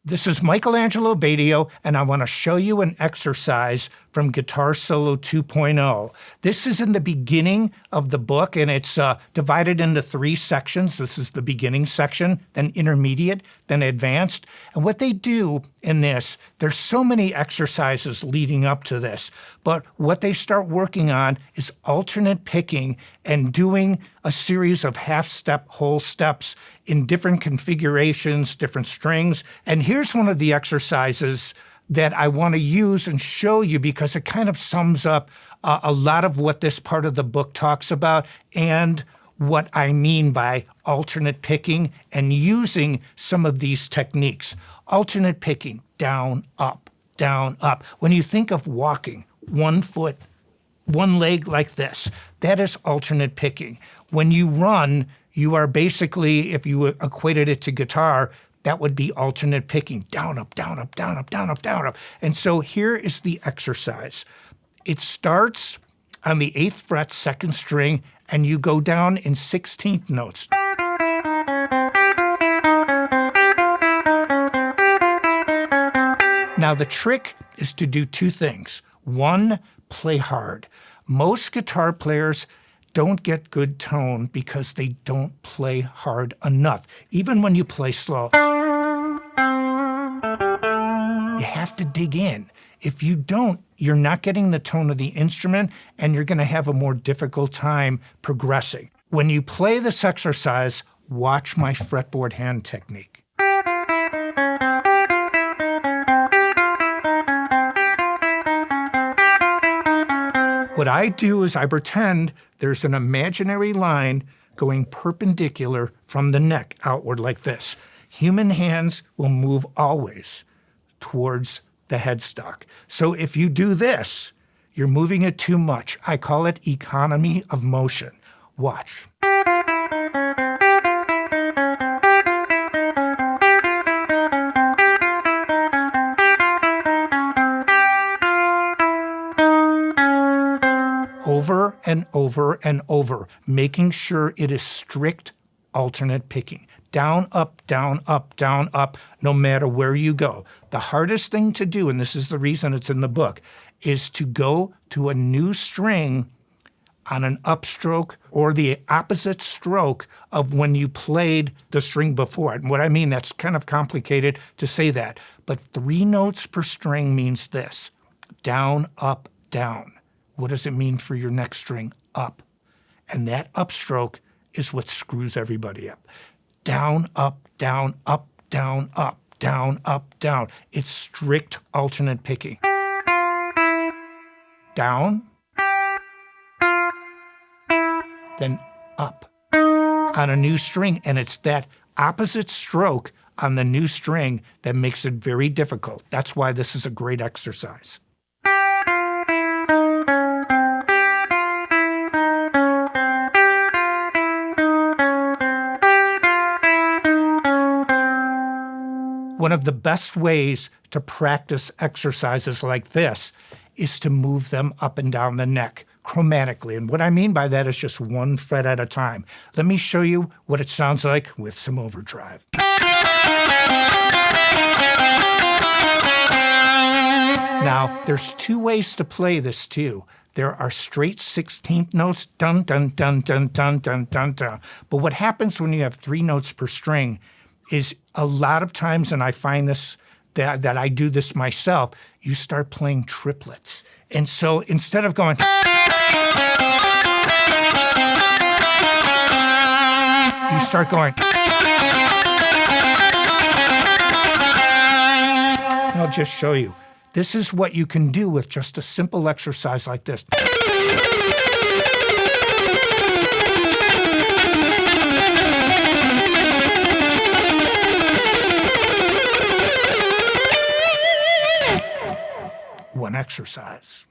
This is Michael Angelo Batio, and I want to show you an exercise from Guitar Solo 2.0. This is in the beginning of the book, and it's divided into 3 sections. This is the beginning section, then intermediate, then advanced. And what they do in this, there's so many exercises leading up to this, but what they start working on is alternate picking and doing a series of half-step, whole steps in different configurations, different strings. And here's one of the exercises that I want to use and show you because it kind of sums up a lot of what this part of the book talks about and what I mean by alternate picking and using some of these techniques. Alternate picking, down, up, down, up. When you think of walking, one foot, one leg like this, that is alternate picking. When you run, you are basically, if you equated it to guitar, that would be alternate picking, down, up, down, up, down, up, down, up, down, up. And so here is the exercise. It starts on the 8th fret, 2nd string, and you go down in 16th notes. Now the trick is to do 2 things. 1, play hard. Most guitar players don't get good tone because they don't play hard enough, even when you play slow. You have to dig in. If you don't, you're not getting the tone of the instrument, and you're going to have a more difficult time progressing. When you play this exercise, watch my fretboard hand technique. What I do is I pretend there's an imaginary line going perpendicular from the neck outward like this. Human hands will move always towards the headstock. So if you do this, you're moving it too much. I call it economy of motion. Watch. Over and over and over, making sure it is strict alternate picking. Down, up, no matter where you go. The hardest thing to do, and this is the reason it's in the book, is to go to a new string on an upstroke or the opposite stroke of when you played the string before it. And what I mean, that's kind of complicated to say that, but 3 notes per string means this: down, up, down. What does it mean for your next string? Up. And that upstroke is what screws everybody up. Down, up, down, up, down, up, down, up, down. It's strict alternate picking. Down, then up on a new string. And it's that opposite stroke on the new string that makes it very difficult. That's why this is a great exercise. One of the best ways to practice exercises like this is to move them up and down the neck chromatically. And what I mean by that is just 1 fret at a time. Let me show you what it sounds like with some overdrive. Now, there's 2 ways to play this too. There are straight 16th notes, dun, dun, dun, dun, dun, dun, dun, dun. But what happens when you have 3 notes per string is a lot of times, and I find this, that I do this myself, you start playing triplets. And so instead of going, you start going. I'll just show you. This is what you can do with just a simple exercise like this. One exercise.